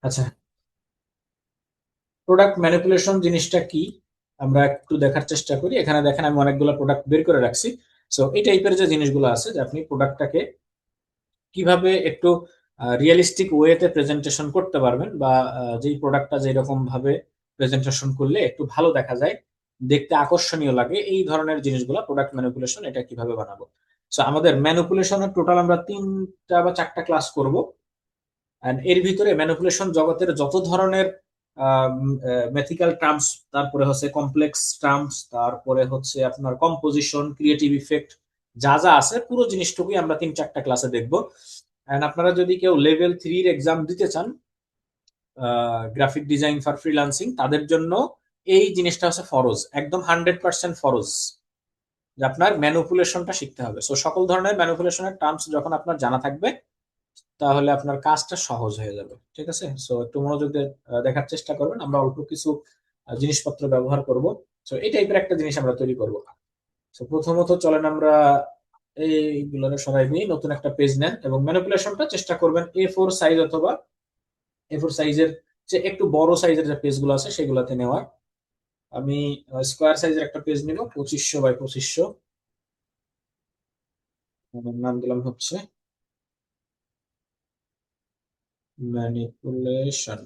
আচ্ছা, product manipulation জিনিসটা কি আমরা একটু দেখার চেষ্টা করি। এখানে দেখেন আমি অনেকগুলো প্রোডাক্ট বের করে রাখছি। সো এই টাইপের যে জিনিসগুলো আছে, যে আপনি প্রোডাক্টটাকে কিভাবে একটু রিয়েলিস্টিক ওয়েতে প্রেজেন্টেশন করতে পারবেন, বা যেই প্রোডাক্টটা যেরকম ভাবে প্রেজেন্টেশন করলে একটু ভালো দেখা যায়, দেখতে আকর্ষণীয় লাগে, এই ধরনের জিনিসগুলো প্রোডাক্ট ম্যানিপুলেশন। এটা কিভাবে বানাবো? সো আমাদের ম্যানিপুলেশনের টোটাল আমরা 3টা বা 4টা ক্লাস করব। And এর ভিতরে ম্যানিপুলেশন জগতের যত ধরনের ম্যাথিক্যাল টার্মস, তারপরে হচ্ছে কমপ্লেক্স টার্মস, তারপরে হচ্ছে আপনার কম্পোজিশন, ক্রিয়েটিভ ইফেক্ট, যা যা আছে পুরো জিনিসটুকুই আমরা 3-4টা ক্লাসে দেখবো। এন্ড আপনারা যদি কেউ লেভেল 3-র এক্সাম দিতে চান, গ্রাফিক ডিজাইন ফর ফ্রিল্যান্সিং, তাদের জন্য এই জিনিসটা হচ্ছে ফরজ, একদম 100% ফরজ, যে আপনার ম্যানিপুলেশনটা শিখতে হবে। সো সকল ধরনের ম্যানিপুলেশনের টার্মস যখন আপনার জানা থাকবে, তাহলে আপনার কাজটা সহজ হয়ে যাবে। ঠিক আছে, সো একটু মনোযোগ দিয়ে দেখার চেষ্টা করবেন। আমরা অল্প কিছু জিনিসপত্র ব্যবহার করব। সো এই টাইপের একটা জিনিস আমরা তৈরি করব। তো প্রথমত চলেন আমরা এইগুলো সরাই নিয়ে নতুন একটা পেজ নেন, এবং ম্যানিপুলেশনটা চেষ্টা করবেন A4 সাইজ অথবা A4 সাইজের যে একটু বড় সাইজের যে পেজগুলো আছে সেগুলোতে নেওয়ার। আমি স্কোয়ার সাইজের একটা পেজ নিব, 2500 বাই 2500। আমার নাম দিলাম হচ্ছে ম্যানিপুলেশন,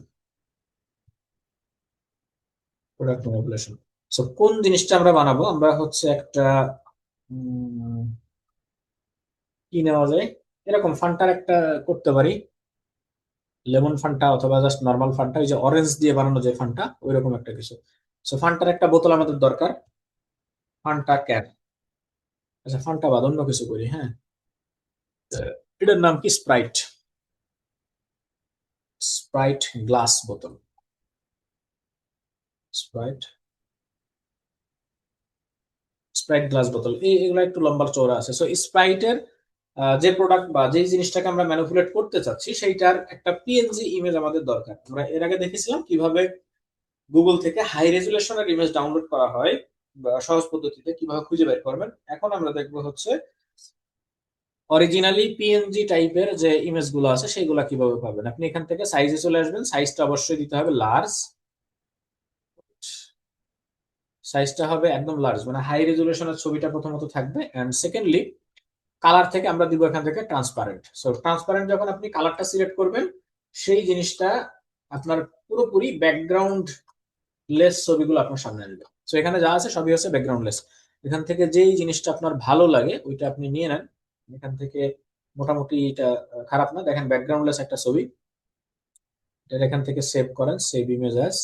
প্রোডাক্ট ম্যানিপুলেশন। সো কোন জিনিসটা আমরা বানাবো? আমরা হচ্ছে একটা উম, কি নেওয়া যায়, এরকম ফান্টার একটা করতে পারি, লেমন ফান্টা অথবা জাস্ট নর্মাল ফান্টা, ওই যে অরেঞ্জ দিয়ে বানানো যে ফান্টা, ওই রকম একটা কিছু। সো ফান্টার একটা বোতল আমাদের দরকার, ফান্টা ক্যান। আচ্ছা, ফান্টা বাদ অন্য কিছু করি, হ্যাঁ। এটার নাম কি? স্প্রাইট। স্প্রাইট গ্লাস বোতল। স্প্রাইট, স্প্রাইট গ্লাস বোতল, এগুলো একটু লম্বা চওড়া আছে। সো স্প্রাইটের যে প্রোডাক্ট বা যে জিনিসটাকে আমরা ম্যানিপুলেট করতে চাচ্ছি, সেইটার একটা পিএনজি ইমেজ আমাদের দরকার। আমরা এর আগে দেখেছিলাম কিভাবে গুগল থেকে হাই রেজুলেশনের ইমেজ ডাউনলোড করা হয়, বা সহজ পদ্ধতিতে কিভাবে খুঁজে বের করবেন। এখন আমরা দেখবো হচ্ছে অরিজিনালি পিএনজি টাইপের যে ইমেজ গুলো আছে সেগুলো কিভাবে পাবেন। আপনি এখান থেকে সাইজে চলে আসবেন, সাইজটা অবশ্যই দিতে হবে লার্জ। সাইজটা হবে একদম লার্জ, মানে হাই রেজুলেশনের ছবিটা প্রথমত থাকবে। এন্ড সেকেন্ডলি, কালার থেকে আমরা দিব এখান থেকে ট্রান্সপারেন্ট। সো ট্রান্সপারেন্ট যখন আপনি কালারটা সিলেক্ট করবেন, সেই জিনিসটা আপনার পুরোপুরি ব্যাকগ্রাউন্ড লেস ছবিগুলো আপনার সামনে আসবে। তো এখানে যা আছে সবই হচ্ছে ব্যাকগ্রাউন্ড লেস। এখান থেকে যেই জিনিসটা আপনার ভালো লাগে ওইটা আপনি নিয়ে নেন। এখান থেকে মোটামুটি এটা খারাপ না, দেখেন ব্যাকগ্রাউন্ড লেস একটা ছবি। এটা এখান থেকে সেভ করেন, সেভ ইমেজ অ্যাজ।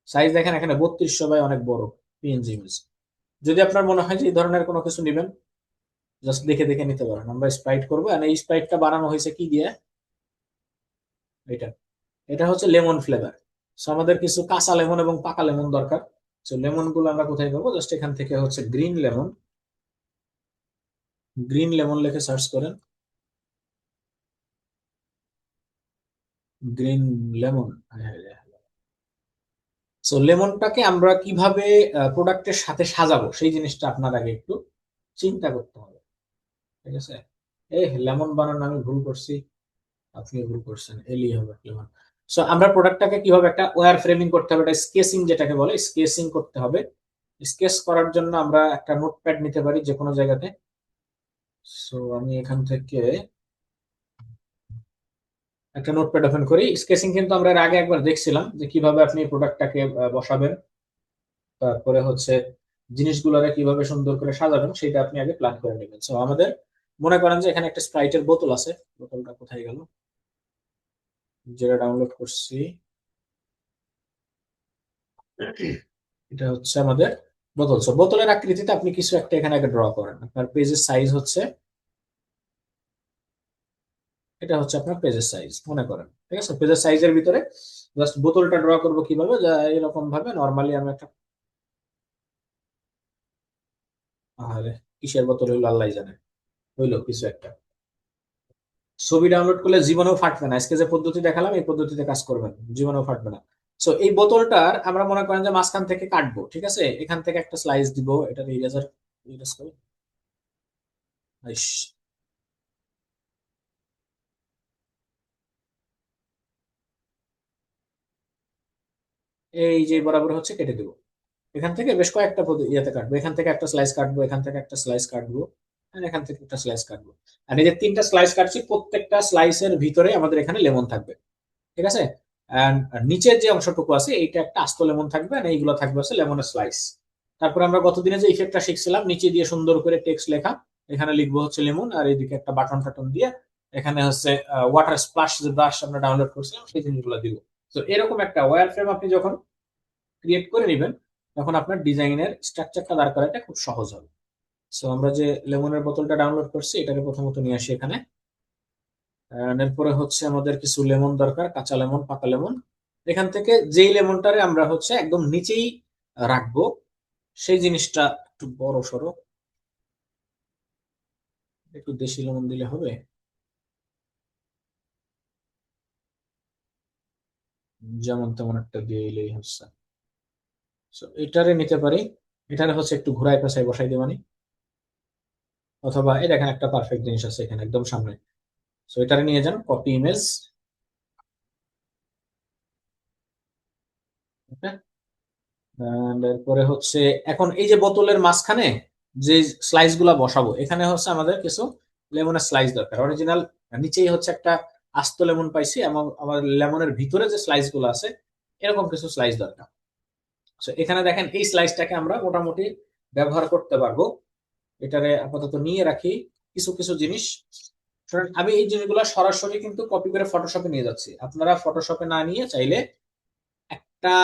সাইজ দেখেন এখানে 3200 বাই অনেক বড় পিএনজি ইমেজ। যদি আপনার মনে হয় যে এই ধরনের কোনো কিছু নেবেন, জাস্ট দেখে দেখে নিতে পারেন। আমরা স্প্রাইট করবো, আর এই স্প্রাইটটা বানানো হয়েছে কি দিয়ে? এটা, এটা হচ্ছে লেমন ফ্লেভার। সো আমাদের কিছু কাঁচা লেমন এবং পাকা লেমন দরকার। তো লেমন গুলো আমরা কোথায় পাবো? জাস্ট এখান থেকে হচ্ছে গ্রিন লেমন, গ্রিন লেমন লিখে সার্চ করেন, গ্রিন লেমন। সো লেমনটাকে আমরা কিভাবে প্রোডাক্টের সাথে সাজাবো, সেই জিনিসটা আপনার আগে একটু চিন্তা করতে হবে। ঠিক আছে, লেমন বানানো আমি ভুল করছি, আপনি ভুল করছেন, এলি হবে লেমন। সো আমরা প্রোডাক্টটাকে কিভাবে একটা ওয়্যার ফ্রেমিং করতে হবে, এটা স্কেচিং যেটাকে বলে, স্কেচিং করতে হবে। স্কেচ করার জন্য আমরা একটা নোটপ্যাড নিতে পারি যে কোনো জায়গাতে। সো আমি এখান থেকে একটা নোটপ্যাড ওপেন করি। স্কেচিং কিন্তু আমরা এর আগে একবার দেখছিলাম যে কিভাবে আপনি প্রোডাক্টটাকে বসাবেন, তারপরে হচ্ছে জিনিসগুলোকে কিভাবে সুন্দর করে সাজাবেন, সেটা আপনি আগে প্ল্যান করে নেবেন। সো আমাদের মনে করেন যে এখানে একটা স্প্রাইটের বোতল আছে, বোতলটা কোথায় গেল, যেটা ডাউনলোড করছি, এটা হচ্ছে আমাদের বোতল। সো বোতলের আকৃতিতে আপনি কিছু একটা এখানে আগে ড্র করেন। আপনার পেজের সাইজ হচ্ছে, এটা হচ্ছে আপনার পেজের সাইজ মনে করেন। ঠিক আছে, পেজের সাইজের ভিতরে জাস্ট বোতলটা ড্র করবো কিভাবে, যা এরকম ভাবে নর্মালি আমি একটা, আরে কিসের বোতল হইলো আল্লাহ জানে, হইলো কিছু একটা। ছবি ডাউনলোড করলে জীবনেও ফাটবে না, আজকে যে পদ্ধতি দেখালাম এই পদ্ধতিতে কাজ করবেন, জীবনেও ফাটবে না। সো এই বোতলটার আমরা মনে করেন যে মাঝখান থেকে কাটবো। ঠিক আছে, এখান থেকে একটা স্লাইস দিব, এটা ইরেজার ইরেজ করি। আইস, এই যে বরাবর হচ্ছে কেটে দেবো। এখান থেকে বেশ কয়েকটা ইয়েতে কাটবো, এখান থেকে একটা স্লাইস কাটবো, এখান থেকে একটা স্লাইস কাটবো, আর এখান থেকে একটা স্লাইস কাটবো। আর এই যে তিনটা স্লাইস কাটছি, প্রত্যেকটা স্লাইসের ভিতরে আমাদের এখানে লেমন থাকবে, ঠিক আছে। আর নিচের যে অংশটুকু আছে এইটা একটা আস্ত লেমন থাকবে, আর এইগুলো থাকবে হচ্ছে লেমনের স্লাইস। তারপর আমরা গতদিনে যে ইফেক্টটা শিখছিলাম, নিচে দিয়ে সুন্দর করে টেক্সট লেখা, এখানে লিখবো হচ্ছে লেমন, আর এইদিকে একটা বাটন টাটন দিয়ে এখানে হচ্ছে ওয়াটার স্প্লাশ যে ব্রাশ আমরা ডাউনলোড করছিলাম সেই জিনিসগুলো দিব। তো এরকম একটা ওয়্যার ফ্রেম আপনি যখন ক্রিয়েট করে নেবেন, তখন আপনার ডিজাইনের স্ট্রাকচারটা দাঁড় করাটা খুব সহজ হবে। সো আমরা যে লেমনের বোতলটা ডাউনলোড করছি এটাকে প্রথমত নিয়ে আসি এখানে। এরপরে হচ্ছে আমাদের কিছু লেমন দরকার, কাঁচা লেমন, পাকা লেমন। এখান থেকে যেই লেমনটারে আমরা হচ্ছে একদম নিচেই রাখবো, সেই জিনিসটা একটু বড় সড়ো, একটু দেশি লেমন দিলে হবে, যেমন তেমন একটা দিয়ে এলেই হচ্ছে। So, এটারে নিতে পারি, এটারে হচ্ছে একটু ঘুরাই পেঁচাই বসাই দিয়ে মানে, অথবা এই দেখেন একটা পারফেক্ট জিনিস আছে এখানে একদম সামনে। সো এটারে নিয়ে যান, কপি ইমেজ। এরপরে হচ্ছে এখন এই যে বোতলের মাঝখানে যে স্লাইস গুলা বসাবো, এখানে হচ্ছে আমাদের কিছু লেমনের স্লাইস দরকার। অরিজিনাল নিচেই হচ্ছে একটা আস্ত লেমন পাইছি, এবং আমার লেমনের ভিতরে যে স্লাইস গুলো আছে এরকম কিছু স্লাইস দরকার। তো এখানে দেখেন এই স্লাইসটাকে আমরা মোটামুটি ব্যবহার করতে পারবো। এটারে আপাতত নিয়ে রাখি। কিছু কিছু জিনিস, কারণ আমি এই জিনিসগুলো সরাসরি কিন্তু কপি করে ফটোশপে নিয়ে যাচ্ছি, আপনারা ফটোশপে না নিয়ে চাইলে একটা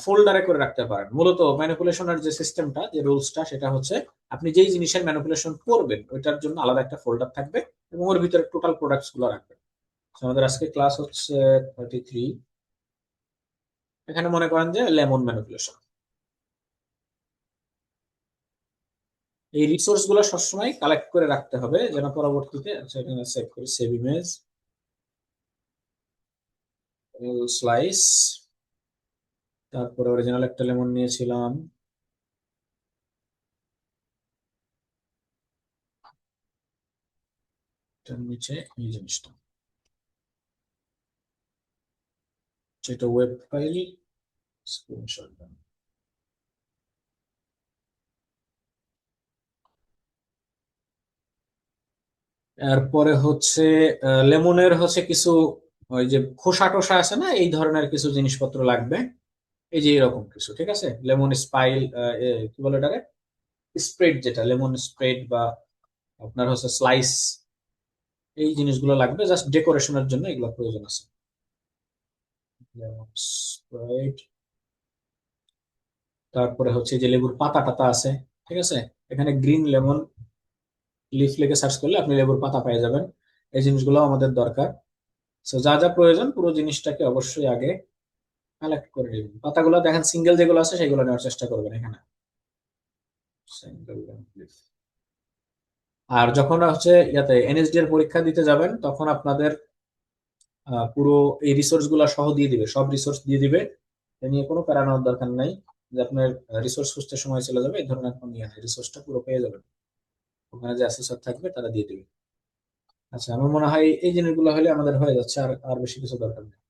ফোল্ডারে করে রাখতে পারেন। মূলত ম্যানিপুলেশনের যে সিস্টেমটা, যে রুলসটা, সেটা হচ্ছে আপনি যেই জিনিসের ম্যানিপুলেশন করবেন ওইটার জন্য আলাদা একটা ফোল্ডার থাকবে, এবং ওর ভিতরে টোটাল প্রোডাক্টস গুলো রাখবেন। So, আমাদের আজকে ক্লাস হচ্ছে 33। এখানে মনে করেন যে লেমন ম্যানিপুলেশন, এই রিসোর্স গুলো সবসময় কালেক্ট করে রাখতে হবে যেন পরবর্তীতে, আচ্ছা এখানে সেভ করি, সেভ ইমেজ, স্লাইস, তারপরে অরিজিনাল একটা লেমন নিয়েছিলাম, এটার নিচে এই জিনিসটা, সেটা ওয়েব ফাইল, স্ক্রিনশট। এরপরে হচ্ছে লেমনের হচ্ছে কিছু ওই যে খোসা টোসা আছে না, এই ধরনের কিছু জিনিসপত্র লাগবে। এই যে এরকম কিছু, ঠিক আছে, লেমন স্পাইল, কি বলে এটাকে, স্প্রেড, যেটা লেমন স্প্রেড বা আপনার হচ্ছে স্লাইস, এই জিনিসগুলো লাগবে জাস্ট ডেকোরেশনের জন্য, এগুলো প্রয়োজন আছে। লেমন স্প্রেড, তারপরে হচ্ছে যে লেবুর পাতা টাতা আছে, ঠিক আছে, এখানে গ্রিন লেমন লিফ লিখে সার্চ করলে আপনি লেবুর পাতা পেয়ে যাবেন। এই জিনিসগুলো আমাদের দরকার। তো যা যা প্রয়োজন পুরো জিনিসটাকে অবশ্যই আগে কালেক্ট করে নেবেন। পাতাগুলো দেখেন সিঙ্গেল যেগুলো আছে সেগুলো নেওয়ার চেষ্টা করবেন এখানে, সিঙ্গেল লিফ। আর যখন হচ্ছে ইয়াতে এনএসডি এর পরীক্ষা দিতে যাবেন, তখন আপনাদের পুরো এই রিসোর্স গুলা সহ দিয়ে দিবে, সব রিসোর্স দিয়ে দিবে। এ নিয়ে কোনো প্যারা নেওয়ার দরকার নাই যে আপনার রিসোর্স খুঁজতে সময় চলে যাবে, এই ধরনের কোনো নিয়ে নাই, রিসোর্সটা পুরো পেয়ে যাবেন, ওখানে যে অ্যাসেসর থাকবে তারা দিয়ে দিবে। আচ্ছা, আমার মনে হয় এই জিনিসগুলো হলে আমাদের হয়ে যাচ্ছে, আর আর বেশি কিছু দরকার নেই।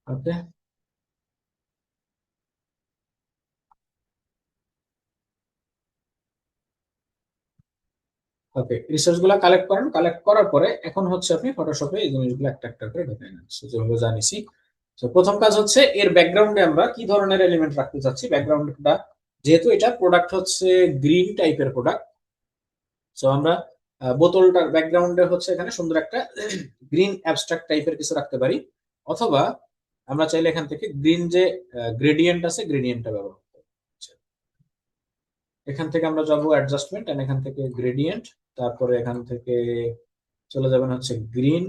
ওকে, ওকে, রিসোর্স গুলা কালেক্ট করেন, কালেক্ট করার পরে এখন হচ্ছে আপনি ফটোশপে এই জিনিসগুলো একটা একটা করে ঢুকে নেন। So, যেভাবে জানিছি। তো প্রথম কাজ হচ্ছে এর ব্যাকগ্রাউন্ডে আমরা কি ধরনের এলিমেন্ট রাখতে চাচ্ছি, ব্যাকগ্রাউন্ডটা, যেহেতু এটা প্রোডাক্ট হচ্ছে গ্রিন টাইপের প্রোডাক্ট, তো আমরা বোতলটার ব্যাকগ্রাউন্ডে হচ্ছে এখানে সুন্দর একটা গ্রিন অ্যাবস্ট্রাক্ট টাইপের কিছু রাখতে পারি, অথবা আমরা চাইলে এখান থেকে গ্রিন যে গ্রেডিয়েন্ট আছে গ্রেডিয়েন্টটা ব্যবহার করতে পারি। আচ্ছা, এখান থেকে আমরা যাবো অ্যাডজাস্টমেন্ট, এন্ড এখান থেকে গ্রেডিয়েন্ট, তারপরে এখান থেকে চলে যাবেন হচ্ছে গ্রিন।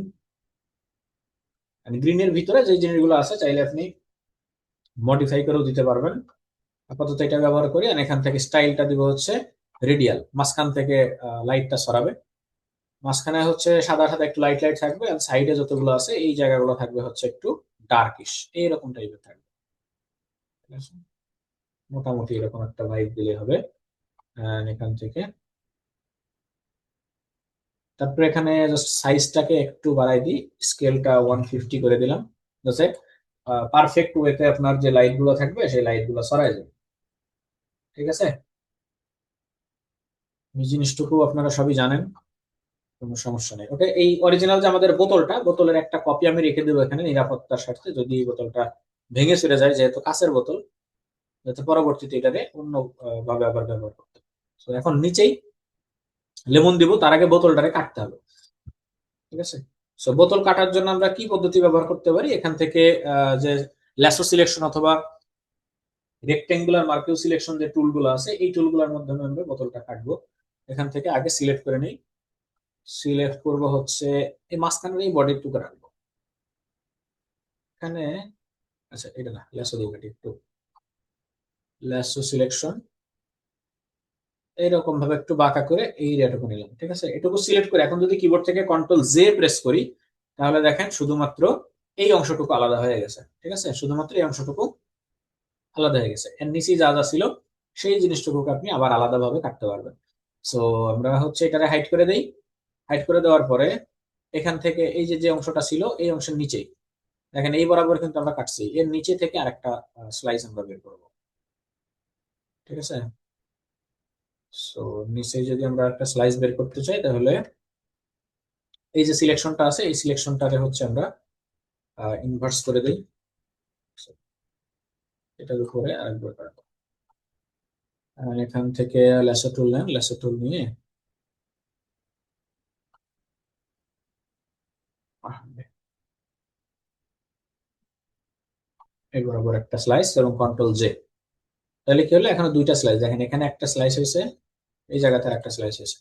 গ্রিনের ভিতরে যে জিনিসগুলো আছে চাইলে আপনি মডিফাই করেও দিতে পারবেন। আপাতত এটা ব্যবহার করি, আর এখান থেকে স্টাইলটা দিব হচ্ছে রেডিয়াল, মাঝখান থেকে লাইটটা সরাবে। মাঝখানে হচ্ছে সাদা সাদা একটু লাইট লাইট থাকবে, আর সাইডে যতগুলো আছে এই জায়গাগুলো থাকবে হচ্ছে একটু ডার্কিশ, এইরকম টাইপের থাকবে, ঠিক আছে? মোটামুটি এরকম একটা ভাইব দিলে হবে। এখান থেকে তারপরে এখানে জাস্ট সাইজটাকে একটু বাড়াই দিই, স্কেলটা 150 করে দিলাম, পারফেক্ট ওয়েতে আপনার যে লাইট গুলো থাকবে সেই লাইট গুলো সরাই যাবে। ঠিক আছে, এই জিনিসটুকু আপনারা সবই জানেন, কোনো সমস্যা নেই। ওকে, এই অরিজিনাল যে আমাদের বোতলটা, বোতলের একটা কপি আমি রেখে দেবো এখানে নিরাপত্তার স্বার্থে, যদি এই বোতলটা ভেঙে চলে যায়, যেহেতু কাঁচের বোতল, যাতে পরবর্তীতে এটারে অন্য ভাবে আবার ব্যবহার করতে পারে। তো এখন নিচেই লেমন দিব, তার আগে বোতলটারে কাটতে হবে। ঠিক আছে, সো বোতল কাটার জন্য আমরা কি পদ্ধতি ব্যবহার করতে পারি, এখান থেকে যে ল্যাসো সিলেকশন অথবা রেক্টেঙ্গুলার মার্কিউ সিলেকশন যে টুলগুলো আছে, এই টুলগুলোর মাধ্যমে আমরা বোতলটা কাটবো। এখান থেকে আগে সিলেক্ট করে নিই। সিলেক্ট করব হচ্ছে এই মাঝখানের এই বডির টুকু রাখবো এখানে। আচ্ছা, এটা না, ল্যাসো দিয়ে কাটি একটু। ল্যাসো সিলেকশন এইরকম ভাবে একটু বাঁকা করে এই এরিয়াটুকু নিলাম। ঠিক আছে, এটুকু সিলেক্ট করে এখন যদি কিবোর্ড থেকে কন্ট্রোল জে প্রেস করি, তাহলে দেখেন শুধুমাত্র এই অংশটুকু আলাদা হয়ে গেছে। ঠিক আছে, শুধুমাত্র এই অংশটুকু আলাদা হয়ে গেছে, এর নিচে যা যা ছিল সেই জিনিসটুকুকে আপনি আবার আলাদাভাবে কাটতে পারবেন। সো আমরা হচ্ছে এটারে হাইড করে দেই। হাইড করে দেওয়ার পরে এখান থেকে এই যে যে অংশটা ছিল এই অংশের নিচেই দেখেন এই বরাবর কিন্তু আমরা কাটছি, এর নিচে থেকে আরেকটা স্লাইস আমরা বের করবো। ঠিক আছে, সো নিচে যদি আমরা একটা স্লাইস বের করতে চাই, তাহলে এই যে সিলেকশনটা আছে এই সিলেকশনটারে হচ্ছে আমরা ইনভার্স করে দিই। এটার উপরে আরেকবার কাটবো। এখান থেকে ল্যাসো টুল নেন, ল্যাসো টুল নিয়ে এই বরাবর একটা স্লাইস এবং কন্ট্রোল জে। তাহলে কি হলো, এখানে দুইটা স্লাইস দেখেন, এখানে একটা স্লাইস হয়েছে, এই জায়গাতে একটা স্লাইস হয়েছে।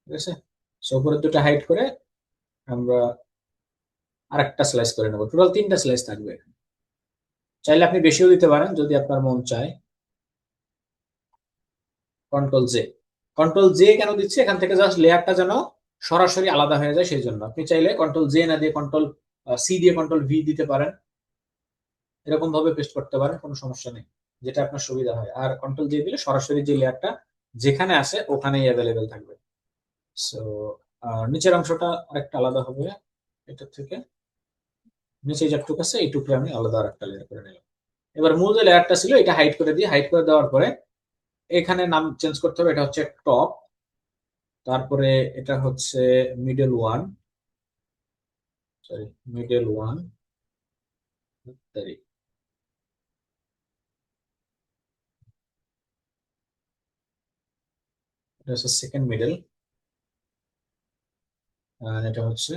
ঠিক আছে, সো উপরের দুটো হাইড করে আমরা আরেকটা স্লাইস করে নেবো, টোটাল তিনটা স্লাইস থাকবে। চাইলে আপনি বেশিও দিতে পারেন যদি আপনার মন চায়। Control J. কন্ট্রোল জে কেন দিচ্ছি, এখান থেকে জাস্ট লেয়ারটা যেন সরাসরি আলাদা হয়ে যায় সেই জন্য। আপনি চাইলে কন্ট্রোল জে না দিয়ে কন্ট্রোল সি দিয়ে কন্ট্রোল ভি দিতে পারেন, এরকম ভাবে পেস্ট করতে পারেন, কোনো সমস্যা নেই, যেটা আপনার সুবিধা হয়। আর কন্ট্রোল জে দিলে সরাসরি যে লেয়ারটা যেখানে আসে ওখানেই অ্যাভেলেবেল থাকবে। সো নিচের অংশটা আরেকটা আলাদা হবে এটার থেকে। নিচে যতটুকু আছে এইটুকু আমি আলাদা আরেকটা লেয়ার করে নিলাম। এবার মূল যে লেয়ারটা ছিল এটা হাইড করে দিয়ে, হাইড করে দেওয়ার পরে এখানে নাম চেঞ্জ করতে হবে, এটা হচ্ছে টপ, তারপরে এটা হচ্ছে middle one, sorry middle one, sorry এটা হচ্ছে সেকেন্ড মিডল, আর এটা হচ্ছে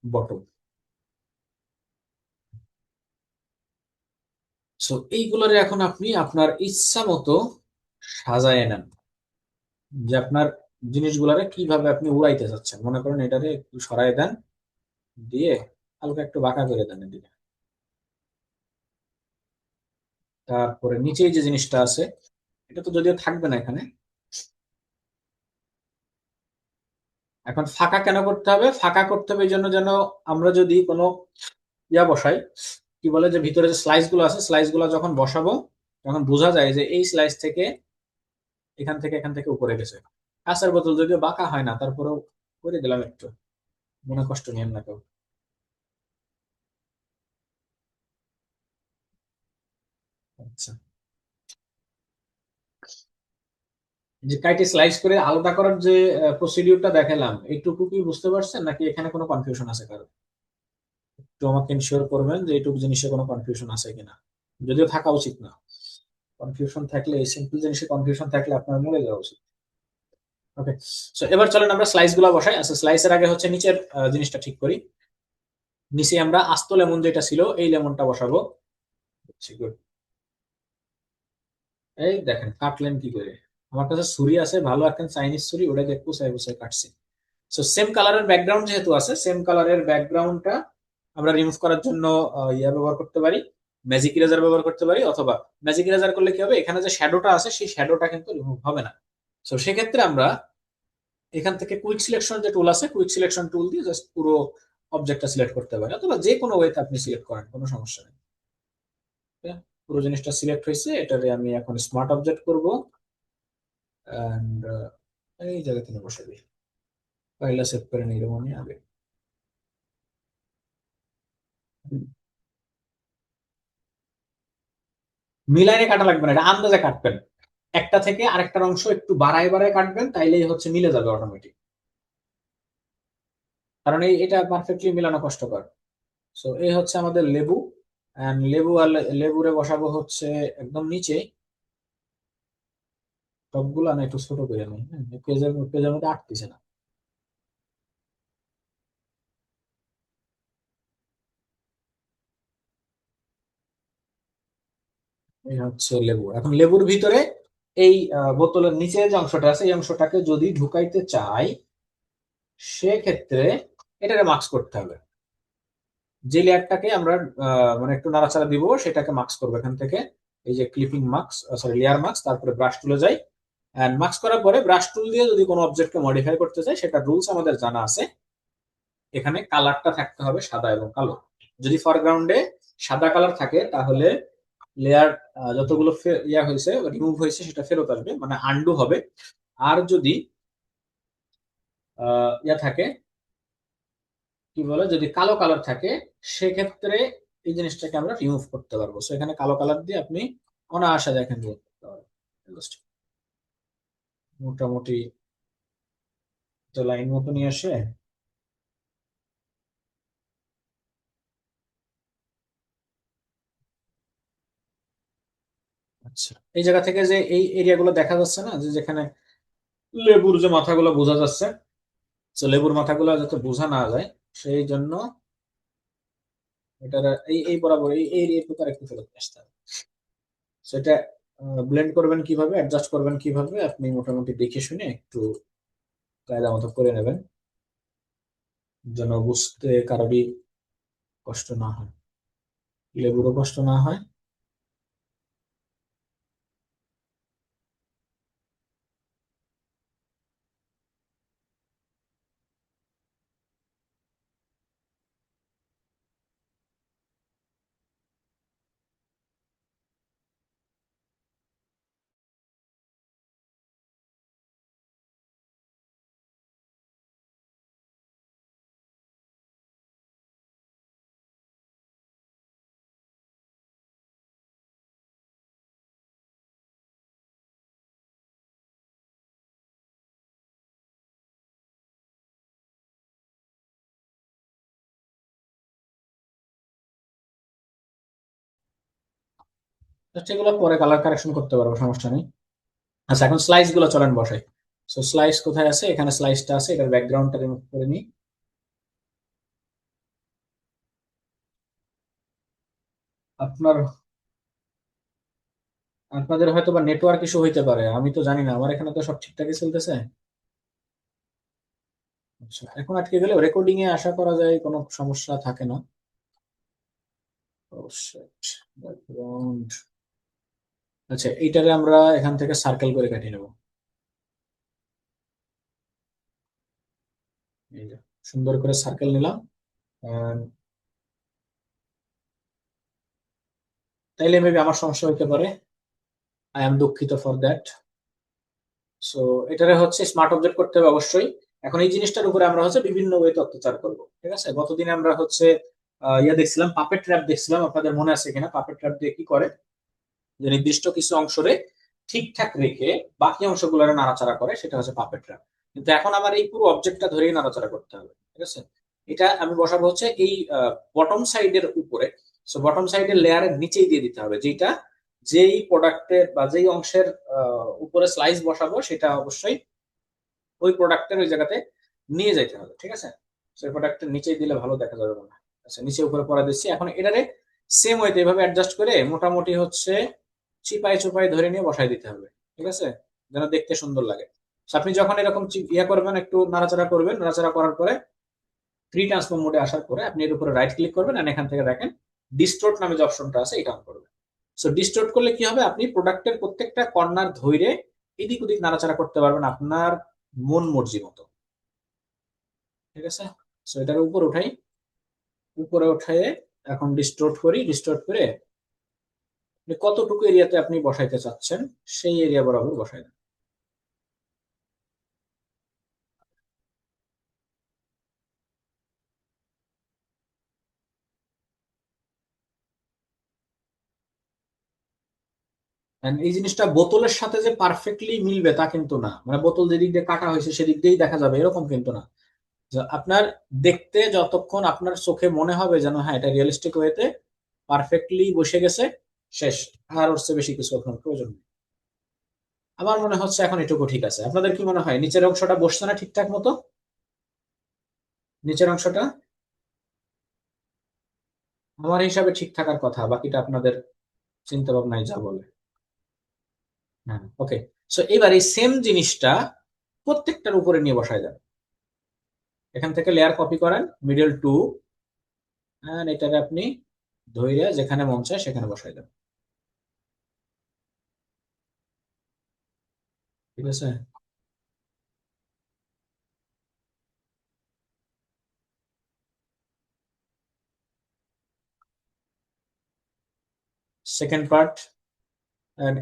বটম। সো এইগুলোরে এখন আপনি আপনার ইচ্ছা মতো সাজায় নেন, যে আপনার জিনিসগুলারে কিভাবে আপনি উড়াইতে চাচ্ছেন। মনে করেন এটারে একটু সরাই দেন, দিয়ে হালকা একটু বাঁকা করে দেন এদিকে। তারপরে নিচেই যে জিনিসটা আছে, এটা তো যদিও থাকবে না এখানে। এখন ফাঁকা কেন করতে হবে, ফাঁকা করতে হবে এই জন্য যেন আমরা যদি কোনো বসাই, কি বলে যে ভিতরে যে স্লাইস গুলো আছে, স্লাইস গুলো যখন বসাবো তখন বোঝা যায় যে এই স্লাইস থেকে এখান থেকে এখান থেকে উপরে গেছে। কাঁচের বোতল যদিও বাঁকা হয় না, তারপরেও করে দিলাম একটু, মনে কষ্ট নিয়েন না কেউ। আচ্ছা, যে কাইটে স্লাইস করে আলাদা করার যে প্রসিডিউরটা দেখালাম, এইটুকু কি বুঝতে পারছেন নাকি এখানে কোনো কনফিউশন আছে কারো? একটু আমাকে ইনশিওর করবেন যে এইটুকু জিনিসে কোনো কনফিউশন আছে কিনা, যদিও থাকা উচিত না। কনফিউশন থাকলে, এই সিম্পল জিনিসে কনফিউশন থাকলে আপনার মরে যাওয়া উচিত। ওকে, সো এবার চলেন আমরা স্লাইস গুলা বসাই। আচ্ছা, স্লাইসের আগে হচ্ছে নিচের জিনিসটা ঠিক করি। নিচে আমরা আস্ত লেমন যেটা ছিল এই লেমনটা বসাবো। গুড, এই দেখেন কাটলেন কি করে। আমার কাছে ছুরি আছে, ভালো একটা চাইনিজ ছুরি, ওটা দিয়ে কুচাই কুচাই কাটছি। সো সেম কালারের ব্যাকগ্রাউন্ড যেহেতু আছে, সেম কালারের ব্যাকগ্রাউন্ডটা আমরা রিমুভ করার জন্য ব্যবহার করতে পারি, ম্যাজিক ইরেজার ব্যবহার করতে পারি। অথবা ম্যাজিক ইরেজার করলে কি হবে, এখানে যে শ্যাডোটা আছে সেই শ্যাডোটা কিন্তু রিমুভ হবে না। সো সেক্ষেত্রে আমরা এখান থেকে কুইক সিলেকশন যে টুল আছে, কুইক সিলেকশন টুল দিয়ে জাস্ট পুরো অবজেক্টটা সিলেক্ট করতে পারি, অথবা যে কোনো ওয়েতে আপনি সিলেক্ট করেন, কোনো সমস্যা নেই। Okay? পুরো জিনিসটা সিলেক্ট হয়েছে, এটারে আমি এখন স্মার্ট অবজেক্ট করব, এন্ড এই জায়গা থেকে বসে দিই। ফাইলটা সেভ করে নিই মনে আগে। মিলাইনে কাটা লাগবে না, এটা আন্দাজে কাটবেন। একটা থেকে আরেকটার অংশ একটু বাড়ায় বাড়ায় কাটবেন, তাইলেই হচ্ছে মিলে যাবে অটোমেটিক। কারণ এটা পারফেক্টলি মিলানো কষ্টকর। সো এই হচ্ছে আমাদের লেবু। এন্ড লেবু আর লেবুরে বসাবো হচ্ছে একদম নিচে। সবগুলো না একটু ছোট করে নিই, হ্যাঁ, পেজের পেজের মধ্যে আটতেছে না। এই হচ্ছে লেবু। এখন লেবুর ভিতরে এই বোতলের নিচে যে অংশটা আছে এই অংশটাকে যদি ঢুকাইতে চাই, সেক্ষেত্রে এটাকে মাস্ক করতে হবে। যে লেয়ারটাকে আমরা মানে একটু নাড়াচাড়া দিব, সেটাকে মাস্ক করবো এখান থেকে। এই যে clipping mask, sorry layer mask, তারপরে ব্রাশ টুলে যাই। এন্ড মাস্ক করার পরে ব্রাশ টুল দিয়ে যদি কোনো অবজেক্টকে মডিফাই করতে চাই, সেটা রুলস আমাদের জানা আছে। এখানে কালারটা থাকতে হবে সাদা এবং কালো। যদি ফরগ্রাউন্ডে সাদা কালার থাকে, তাহলে লেয়ার যতগুলো ইয়া হয়েছে, রিমুভ হয়েছে, সেটা ফেরত আসবে, মানে আন্ডু হবে। আর যদি ইয়া থাকে, কি বলে, যদি কালো কালার থাকে, সেক্ষেত্রে এই জিনিসটাকে আমরা রিমুভ করতে পারবো। সো এখানে কালো কালার দিয়ে আপনি অনায়াসে দেখেন যে just মোটামুটি লাইন মতো নিয়ে আসে। আচ্ছা, এই জায়গা থেকে যে এই এরিয়া গুলো দেখা যাচ্ছে না, যে যেখানে লেবুর যে মাথাগুলো বোঝা যাচ্ছে, তো লেবুর মাথাগুলো যাতে বোঝা না যায়, সেই জন্য এটা এই এই বরাবর এই এইটুকু আর একটু ফেরত নিয়ে আসতে হবে। সেটা ব্লেন্ড করবেন কিভাবে, অ্যাডজাস্ট করবেন কিভাবে, আপনি মোটামুটি দেখে শুনে একটু কায়দা মতো করে নেবেন, যেন বুঝতে কারোরই কষ্ট না হয়, লেবুরও কষ্ট না হয়। তো সেগুলো পরে কালার কারেকশন করতে পারবো, সমস্যা নেই। আচ্ছা, এখন স্লাইস গুলো চলেন বসাই। সো স্লাইস কোথায় আছে? এখানে স্লাইসটা আছে, এটার ব্যাকগ্রাউন্ডটা রিমুভ করে নিই। আপনার আপনাদের হয়তো বা নেটওয়ার্ক ইস্যু হইতে পারে, আমি তো জানি না, আমার এখানে তো সব ঠিকঠাকই চলতেছে। আচ্ছা, এখন আটকে গেলে রেকর্ডিং এ আশা করা যায় কোনো সমস্যা থাকে না। ব্যাকগ্রাউন্ড। আচ্ছা, এইটারে আমরা এখান থেকে সার্কেল করে কাটিয়ে নেব। এই যে, সুন্দর করে সার্কেল নিলাম। And তাইলে মেবি আমার সমস্যা হইতে পারে, আই এম দুঃখিত ফর দ্যাট। সো এটারে হচ্ছে স্মার্ট অবজেক্ট করতে হবে অবশ্যই। এখন এই জিনিসটার উপরে আমরা হচ্ছে বিভিন্ন ওয়েতে অত্যাচার করব, ঠিক আছে? গতদিন আমরা হচ্ছে ইয়া দেখছিলাম, পাপেট ট্র্যাপ দেখছিলাম, আপনাদের মনে আছে কিনা? পাপেট ট্র্যাপ দিয়ে কি করে, যে নির্দিষ্ট কিছু অংশরে ঠিকঠাক রেখে বাকি অংশগুলো নাড়াচাড়া করে, সেটা হচ্ছে পাপেট ট্র্যাপ। কিন্তু এখন আমার এই পুরো অবজেক্টটা ধরেই নাড়াচাড়া করতে হবে, ঠিক আছে? এটা আমি বসাবো হচ্ছে এই বটম সাইডের উপরে। সো বটম সাইডের লেয়ারের নিচেই দিয়ে দিতে হবে, যেটা যেই প্রোডাক্টের বা যেই অংশের উপরে স্লাইস বসাবো, সেটা অবশ্যই ওই প্রোডাক্টের ওই জায়গাতে নিয়ে যাইতে হবে, ঠিক আছে? সেই প্রোডাক্টের নিচেই দিলে ভালো দেখা যাবে না। আচ্ছা, নিচে উপরে পরে দিচ্ছি। এখন এটারে সেম ওয়েতে এভাবে অ্যাডজাস্ট করে মোটামুটি হচ্ছে চিপাই চুপাই ধরে নিয়ে বসাই দিতে হবে, ঠিক আছে? যেন দেখতে সুন্দর লাগে। So, আপনি যখন এরকম ইয়া করবেন, একটু নাড়াচাড়া করবেন, নাড়াচাড়া করার পরে ফ্রি ট্রান্সফর্ম মোডে আসার পরে আপনি এর উপরে রাইট ক্লিক করবেন, আর এখান থেকে দেখেন ডিস্টোর্ট নামে যে অপশনটা আছে, এটা অন করবেন। সো ডিস্টোর্ট করলে কি হবে, আপনি প্রোডাক্টের প্রত্যেকটা কর্নার ধরে এদিক ওদিক নাড়াচাড়া করতে পারবেন আপনার মন মর্জি মতো, ঠিক আছে? সো এটার উপর উঠাই, উপরে উঠাই, এখন ডিস্টোর্ট করি, ডিস্টোর্ট করে আপনি কতটুকু এরিয়াতে আপনি বসাইতে চাচ্ছেন, সেই এরিয়া বরাবর বসাই দেন। And এই জিনিসটা বোতলের সাথে যে পারফেক্টলি মিলবে তা কিন্তু না, মানে বোতল যেদিক দিয়ে কাটা হয়েছে সেদিক দিয়েই দেখা যাবে এরকম কিন্তু না। যে আপনার দেখতে যতক্ষণ আপনার চোখে মনে হবে যেন হ্যাঁ এটা রিয়েলিস্টিক ওয়েতে পারফেক্টলি বসে গেছে, শেষ। আর ওর চেয়ে বেশি কিছু আপনার প্রয়োজন নেই। আমার মনে হচ্ছে এখন এটুকু ঠিক আছে। আপনাদের কি মনে হয় নিচের অংশটা বসছে না ঠিকঠাক মতো? নিচের অংশটা আমার হিসাবে ঠিক থাকার কথা, বাকিটা আপনাদের চিন্তা ভাবনায় যা বলে। হ্যাঁ, ওকে। সো এবার এই সেম জিনিসটা প্রত্যেকটার উপরে নিয়ে বসায় যান। এখান থেকে লেয়ার কপি করেন, মিডল টু, এটাকে আপনি ধইরে যেখানে মন চায় সেখানে বসায় দেন। ঠিক আছে। সেকেন্ড পার্ট,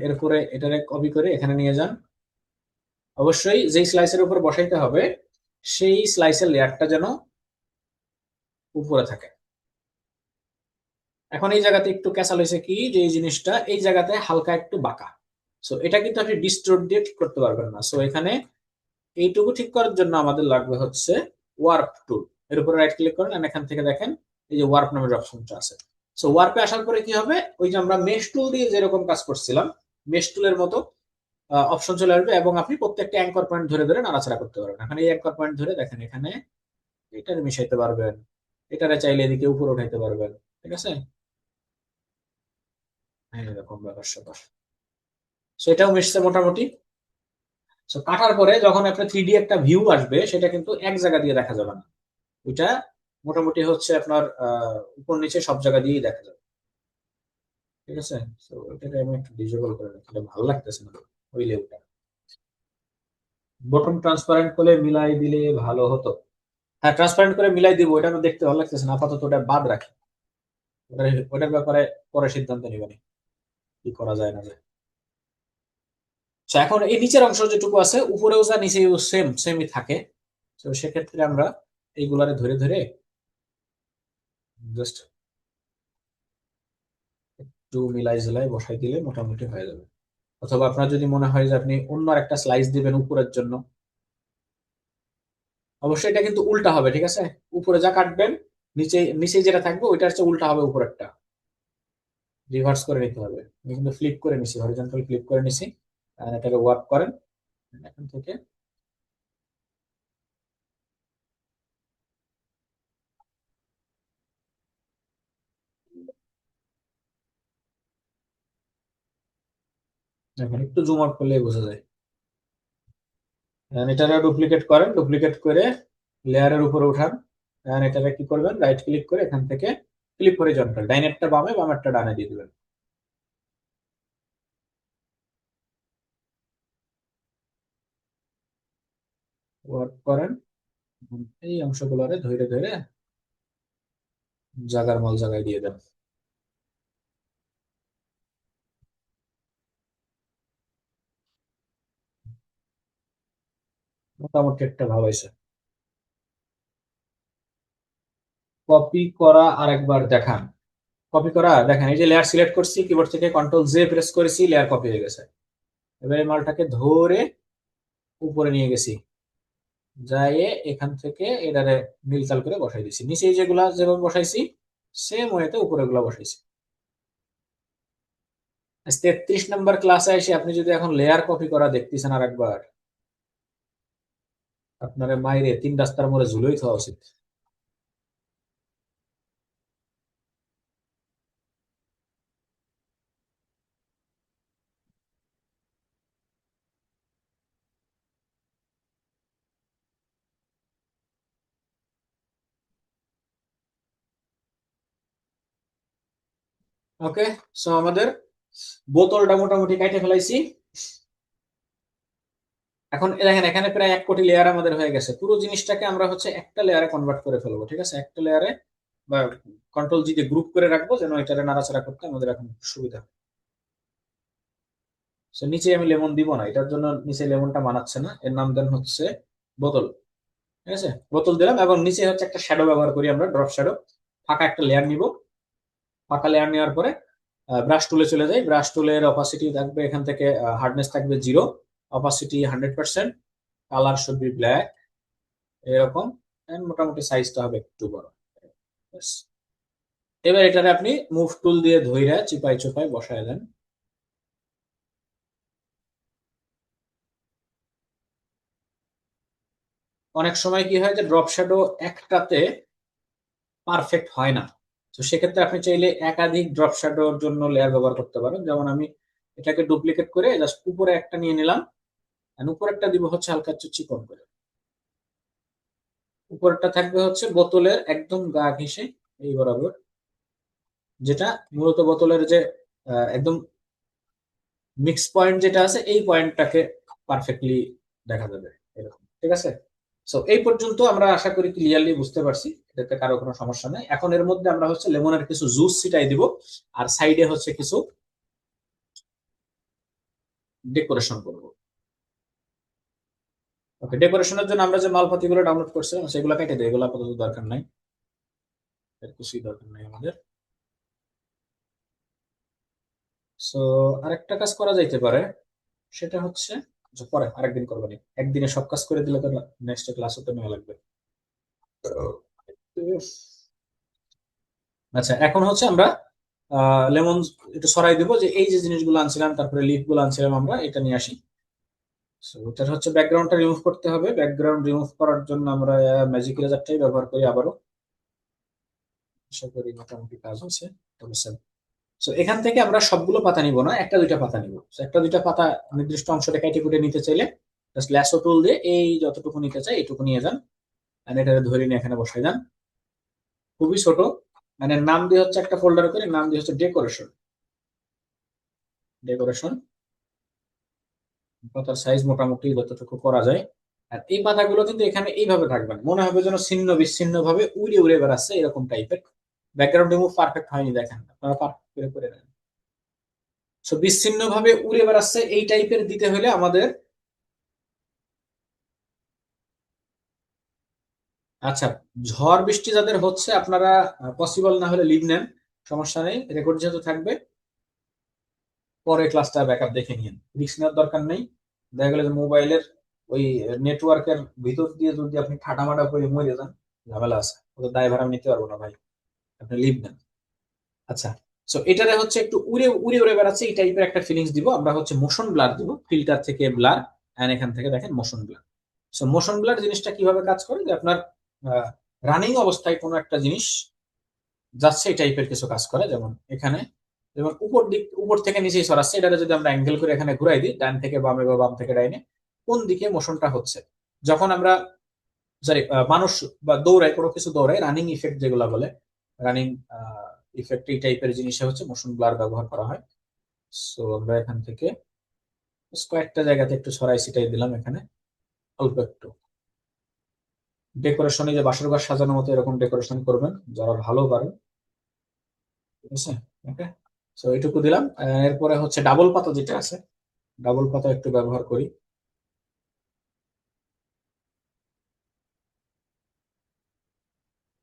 এরপরে এটাকে কপি করে এখানে নিয়ে যান। অবশ্যই যেই স্লাইসের উপর বসাইতে হবে সেই স্লাইসের লেয়ারটা যেন উপরে থাকে। এখন এই জায়গাতে একটু ক্যাসাল হয়েছে কি, যে এই জিনিসটা এই জায়গাতে হালকা একটু বাঁকা। সো এটা কিন্তু আপনি ডিস্টোর্ট দিয়ে ঠিক করতে পারবেন না। সো এখানে এইটুকু ঠিক করার জন্য আমাদের লাগবে হচ্ছে ওয়ার্প টুল। এর উপরে রাইট ক্লিক করেন, এখান থেকে দেখেন এই যে ওয়ার্প নামের অপশনটা আছে। সো ওয়ার্পে আসার পরে কি হবে, ওই যে আমরা মেশ টুল দিয়ে যেরকম কাজ করছিলাম মেশ টুলের মতো অপশন চলে আসবে, এবং আপনি প্রত্যেকটা অ্যাঙ্কর পয়েন্ট ধরে ধরে নাড়াচাড়া করতে পারবেন। এখন এই অ্যাঙ্কর পয়েন্ট ধরে দেখেন এখানে এটারে মিশাইতে পারবেন, এটারে চাইলে এদিকে উপরে উঠাইতে পারবেন। ঠিক আছে, এরকম ব্যাপার স্যাপার। সেটাও মিশছে মোটামুটি। সো কাটার পরে যখন আপনার 3D একটা ভিউ আসবে সেটা কিন্তু এক জায়গা দিয়ে দেখা যাবে না, ওইটা মোটামুটি হচ্ছে আপনার উপর নিচে সব জায়গা দিয়েই দেখা যাবে। ঠিক আছে। তো এটাকে আমি একটু ডিসেবল করে রাখি, এটা ভালো লাগতেছে না ওই লেভেলটা। বটন ট্রান্সপারেন্ট করে মিলাই দিলে ভালো হতো। হ্যাঁ, ট্রান্সপারেন্ট করে মিলাই দিব, এটা আমার দেখতে ভালো লাগতেছে না, আপাতত ওটা বাদ রাখি। ওটার ব্যাপারে পরে সিদ্ধান্ত নিবেন কি করা যায় না যায়। আচ্ছা, এখন এই নিচের অংশ যেটুকু আছে উপরেও যা নিচেও সেম সেমই থাকে। তো সেক্ষেত্রে আমরা এইগুলারে ধরে ধরে জাস্ট একটু মিলাই ঝিলাই বসাই দিলে মোটামুটি হয়ে যাবে। অথবা আপনার যদি মনে হয় যে আপনি অন্য একটা স্লাইস দিবেন উপরের জন্য, অবশ্যই এটা কিন্তু উল্টা হবে। ঠিক আছে, উপরে যা কাটবেন নিচে নিচে যেটা থাকবে ওইটা হচ্ছে উল্টা হবে উপরেরটা, রিভার্স করে নিতে হবে। আমি কিন্তু ফ্লিপ করে নিছি, হরিজন্টাল ফ্লিপ করে নিছি। আর এটাকে ওয়ার্ক করেন এখান থেকে। এখন একটু জুম আউট করলে বোঝা যায়। এটাকে ডুপ্লিকেট করেন, ডুপ্লিকেট করে লেয়ারের উপরে উঠান। এটাকে কি করবেন, রাইট ক্লিক করে এখান থেকে ক্লিক হরিজন্টাল, ডাইনেরটা বামে বামেরটা ডানে দিয়ে দিবেন। ওয়ার্ক করেন, এই অংশগুলোরে ধরে ধরে জাগার মল জায়গায় দিয়ে দেন। মোটামুটি একটা ভালো হয়েছে। কপি করা আরেকবার দেখান। কপি করা দেখেন, এই যে লেয়ার সিলেক্ট করছি, কিবোর্ড থেকে কন্ট্রোল জে প্রেস করেছি, লেয়ার কপি হয়ে গেছে। এবারে মালটাকে ধরে উপরে নিয়ে গেছি, যাই এখান থেকে এটারে মিলতাল করে বসাই দিছি। নিচে যেগুলা যেভাবে বসাইছি সেম ওয়েতে উপরে গুলা বসাইছি। 33 নম্বর ক্লাসে এসে আপনি যদি এখন লেয়ার কপি করা দেখতেছেন আর একবার, আপনার মাইরে 3 রাস্তার মোড়ে ঝুলোই খাওয়া উচিত। ওকে। সো আমাদের বোতলটা মোটামুটি কাইটে ফেলাইছি। এখন দেখেন এখানে প্রায় 1 কোটি লেয়ার আমাদের হয়ে গেছে। পুরো জিনিসটাকে আমরা হচ্ছে একটা লেয়ারে কনভার্ট করে ফেলবো। ঠিক আছে, একটা লেয়ারে বা কন্ট্রোল জি দিয়ে গ্রুপ করে রাখবো যেন এটারে নাড়াচাড়া করতে আমাদের এখন সুবিধা হয়। So, নিচে আমি লেমন দিব না, এটার জন্য নিচে লেমনটা মানাচ্ছে না, এর নাম দেন হচ্ছে বোতল। ঠিক আছে, বোতল দিলাম, এবং নিচে হচ্ছে একটা শ্যাডো ব্যবহার করি আমরা, ড্রপ শ্যাডো। ফাঁকা একটা লেয়ার নিব, ফাঁকা লেয়ার নেওয়ার পরে ব্রাশ টুলে চলে যাই। ব্রাশ টুলের অপাসিটি থাকবে এখান থেকে, হার্ডনেস থাকবে 0, opacity 100%, colour should be black, এরকম। And মোটামুটি সাইজটা হবে একটু বড়। Yes. এবার এটারে আপনি মুভ টুল দিয়ে ধইরা চিপাই চোপাই বসায় দেন। অনেক সময় কি হয় যে ড্রপ শ্যাডো একটাতে পারফেক্ট হয় না, তো সেক্ষেত্রে আপনি চাইলে একাধিক ড্রপ শ্যাডোর জন্য লেয়ার ব্যবহার করতে পারেন। যেমন আমি এটাকে ডুপ্লিকেট করে জাস্ট উপরে একটা নিয়ে নিলাম, আর উপরেরটা দিব হচ্ছে হালকা একটু চিকন করে। উপরেরটা থাকবে হচ্ছে বোতলের একদম গা ঘেঁষে এই বরাবর, যেটা মূলত বোতলের যে একদম মিক্স পয়েন্ট যেটা আছে এই পয়েন্টটাকে পারফেক্টলি দেখা যাবে এরকম। ঠিক আছে, সো এই পর্যন্ত আমরা আশা করি ক্লিয়ারলি বুঝতে পারছি, এটাতে কারো কোনো সমস্যা নাই। এখন এর মধ্যে আমরা হচ্ছে লেমনের কিছু জুস ছিটাই দিব, আর সাইডে হচ্ছে কিছু ডেকোরেশন করব। ওকে, ডেকোরেশনের জন্য আমরা যে মালপাতিগুলো ডাউনলোড করছিলাম সেগুলো কেটে দিই, এগুলো আপাতত দরকার নাই, এর কিছুই দরকার নাই আমাদের। সো আরেকটা কাজ করা যাইতে পারে, সেটা হচ্ছে যে পরে আরেকদিন করবো নি, একদিনে সব কাজ করে দিলে তো নেক্সট ক্লাসও তো নেওয়া লাগবে। আচ্ছা, এখন হচ্ছে আমরা লেমন একটু সরাই দিব, যে এই যে জিনিসগুলো আনছিলাম তারপরে লিফ গুলো আনছিলাম আমরা, এটা নিয়ে আসি। So, এটার হচ্ছে ব্যাকগ্রাউন্ডটা রিমুভ করতে হবে। ব্যাকগ্রাউন্ড রিমুভ করার জন্য আমরা ম্যাজিক ইরেজারটাই ব্যবহার করি আবারও। আশা করি মোটামুটি কাজ হচ্ছে। সো এখান থেকে আমরা সবগুলো পাতা নিব না, একটা দুইটা পাতা নিব। So, একটা দুইটা পাতা নির্দিষ্ট অংশটা কেটে কুটে নিতে চাইলে জাস্ট ল্যাসো টুল দিয়ে এই যতটুকু নিতে চাই এটুকু নিয়ে যান, আর এটা ধরে নিয়ে এখানে বসাই যান। খুবই ছোট, মানে নাম দিয়ে হচ্ছে একটা ফোল্ডার করে নাম দিয়ে হচ্ছে ডেকোরেশন। ডেকোরেশন পাতার সাইজ মোটামুটি যতটুকু করা যায়। আর এই পাতাগুলো কিন্তু এখানে এইভাবে থাকবে না, মনে হবে যেন ছিন্ন বিচ্ছিন্ন ভাবে উড়ে উড়ে বেড়াচ্ছে এরকম টাইপের। ব্যাকগ্রাউন্ড রিমুভ পারফেক্ট হয়নি, দেখেন আপনারা পারফেক্ট করে করে নেন। সো বিচ্ছিন্ন ভাবে উড়ে বেড়াচ্ছে এই টাইপের দিতে হলে আমাদের, আচ্ছা, ঝড় বৃষ্টি যাদের হচ্ছে আপনারা পসিবল না হলে লিভ নেন, সমস্যা নেই, রেকর্ড যেহেতু থাকবে পরে ক্লাসটা ব্যাকআপ দেখে নিন, রিস্ক নেওয়ার দরকার নেই। দেখা গেল যে মোবাইলের ওই নেটওয়ার্কের ভিতর দিয়ে যদি আপনি ঠাটামাটা করে মরে যান, ঝামেলা আছে, ওদের দায়ভার আমি নিতে পারবো না ভাই, আপনি লিভ নেন। আচ্ছা, সো এটারে হচ্ছে একটু উড়ে উড়ে উড়ে বেড়াচ্ছে এই টাইপের একটা ফিলিংস দিব আমরা, হচ্ছে মোশন ব্লার দিব, ফিল্টার থেকে ব্লার, এন্ড এখান থেকে দেখেন motion blur. So motion blur জিনিসটা কিভাবে কাজ করে, যে আপনার রানিং অবস্থায় কোনো একটা জিনিস যাচ্ছে এই টাইপের কিছু কাজ করে। যেমন এখানে, যেমন উপর থেকে নিচেই সরাচ্ছে, এটাকে যদি আমরা অ্যাঙ্গেল করে এখানে ঘুরাই দিই ডান থেকে বামে বা বাম থেকে ডাইনে, কোন দিকে মোশনটা হচ্ছে, যখন আমরা সরি মানুষ বা দৌড়ায় কোনো কিছু দৌড়ায়, রানিং ইফেক্ট যেগুলো বলে, রানিং ইফেক্ট এই টাইপের জিনিসে হচ্ছে মোশন ব্লার ব্যবহার করা হয়। সো আমরা এখান থেকে কয়েকটা জায়গাতে একটু সরাই ছিটাই দিলাম এখানে অল্প একটু। ডেকোরেশনে যে বাসর ঘর সাজানোর মতো এরকম ডেকোরেশন করবেন যারা ভালো পারেন। ঠিক আছে, ওকে। সো এইটুকু দিলাম। এরপরে হচ্ছে ডাবল পাতা যেটা আছে, ডাবল পাতা একটু ব্যবহার করি।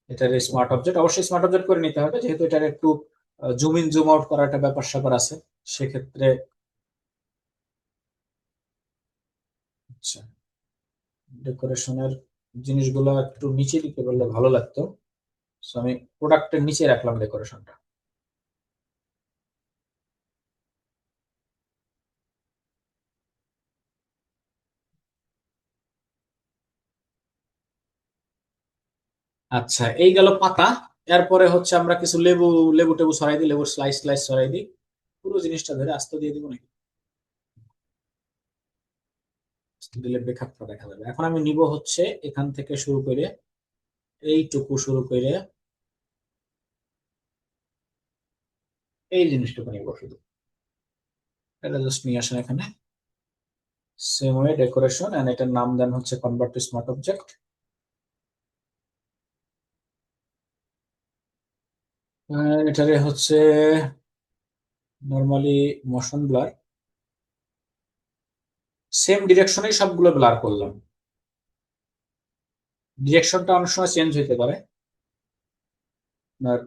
এটার স্মার্ট অবজেক্ট, অবশ্যই স্মার্ট অবজেক্ট করে নিতে হবে, যেহেতু এটার একটু জুম ইন জুম আউট করার একটা ব্যাপার স্যাপার আছে সেক্ষেত্রে। আচ্ছা, ডেকোরেশনের জিনিসগুলো একটু নিচে দিতে পারলে ভালো লাগতো। সো আমি প্রোডাক্টের নিচে রাখলাম ডেকোরেশনটা। আচ্ছা, এই গেল পাতা। এরপরে হচ্ছে আমরা কিছু লেবু, লেবু টেবু ছড়াই দিই, লেবুর স্লাইস স্লাইস ছড়াই দিই। পুরো জিনিসটা ধরে আস্তে দিয়ে দিব নাকি, আস্তে দিলে বেখাপ্পা দেখা যাবে। এখন আমি নিব হচ্ছে এখান থেকে শুরু করে এইটুকু শুরু করে এই জিনিসটুকু নিব শুধু, এটা জাস্ট নিয়ে আসেন এখানে। সেম ওয়ে ডেকোরেশন, এন্ড এটার নাম দেন হচ্ছে কনভার্ট টু স্মার্ট অবজেক্ট। এটারে হচ্ছে নর্মালি মোশন ব্লার, সেম ডিরেকশনেই সবগুলো ব্লার করলাম। ডিরেকশনটা অনেক সময় চেঞ্জ হতে পারে। আপনার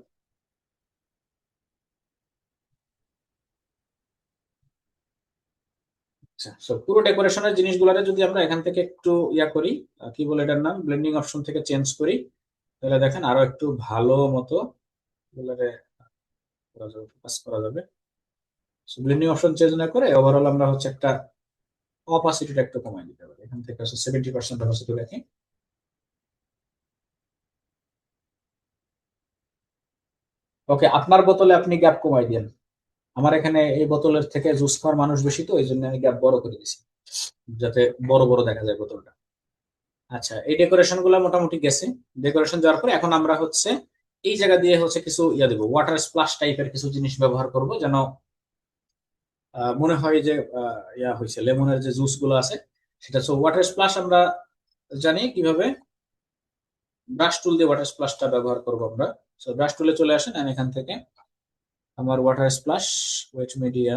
আচ্ছা, সো পুরো ডেকোরেশনের জিনিসগুলোরে যদি আমরা এখান থেকে একটু ইয়া করি, কি বলে এটার নাম, ব্লেন্ডিং অপশন থেকে চেঞ্জ করি, তাহলে দেখেন আরো একটু ভালো মতো এগুলারে করা যাবে, ফোকাস করা যাবে। ব্লেন্ডিং অপশন চেঞ্জ না করে ওভারঅল আমরা হচ্ছে একটা অপাসিটিটা একটু কমাই দিতে পারি, এখান থেকে হচ্ছে 70% অপাসিটি রাখি। ওকে, আপনার বোতলে আপনি গ্যাপ কমাই দেন। আমার এখানে এই বোতলের থেকে জুস খাওয়ার মানুষ বেশি, তো এই জন্য আমি গ্যাপ বড় করে দিছি, যাতে বড় বড় দেখা যায় বোতলটা। আচ্ছা, এই ডেকোরেশন গুলো মোটামুটি গেছে। ডেকোরেশন যাওয়ার পরে এখন আমরা হচ্ছে এই জায়গা দিয়ে হচ্ছে কিছু ইয়া দেবো, ওয়াটার স্প্লাশ টাইপের কিছু জিনিস ব্যবহার করব, যেন মনে হয় যে ইয়া হয়েছে, লেমনের যে জুস গুলো আছে সেটা। সো ওয়াটার স্প্লাশ আমরা জানি কিভাবে, ব্রাশ টুল দিয়ে ওয়াটার স্প্লাশটা ব্যবহার করব আমরা। সো ব্রাশ টুলে চলে আসেন, আমি এখান থেকে আমার water splash wet media,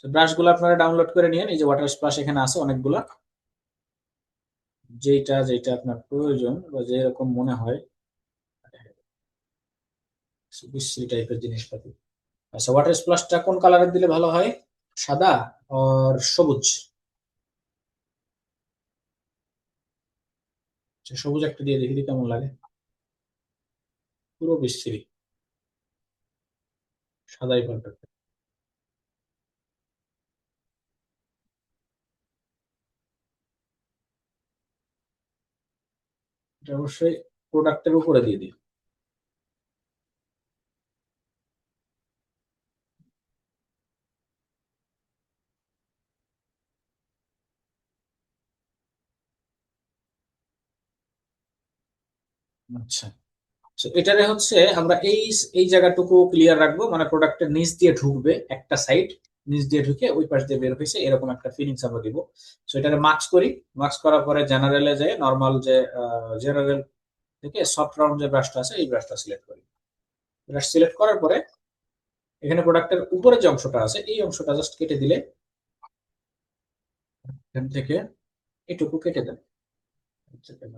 brush গুলো আপনারা ডাউনলোড করে নিন। এই যে ওয়াটার স্প্লাশ এখানে আছে অনেকগুলা, যেটা যেটা আপনার প্রয়োজন বা যেরকম মনে হয় বিশ্রী টাইপের জিনিসপাতি। আচ্ছা, ওয়াটার স্প্লাশটা কোন কালারের দিলে ভালো হয়? সাদা আর সবুজ। আচ্ছা, সবুজ একটা দিয়ে দেখি কেমন লাগে। পুরো বিশ্রী, সাদাই পারফেক্ট। এটা অবশ্যই প্রোডাক্টের উপরে দিয়ে দিই। আচ্ছা, তো এটারে হচ্ছে আমরা এই এই জায়গাটুকু ক্লিয়ার রাখবো, মানে প্রোডাক্টের নিচ দিয়ে ঢুকবে একটা সাইড, নিচ দিয়ে ঢুকে ওই পাশ দিয়ে বের হয়েছে এরকম একটা ফিলিংস আমরা দিব। তো এটারে মার্কস করি, মার্কস করার পরে জেনারেলে যে নর্মাল যে জেনারেল থেকে সফট রাউন্ড যে ব্রাশটা আছে এই ব্রাশটা সিলেক্ট করি। ব্রাশ সিলেক্ট করার পরে এখানে প্রোডাক্টের উপরে যে অংশটা আছে এই অংশটা জাস্ট কেটে দিলে, এখান থেকে এটুকু কেটে দেন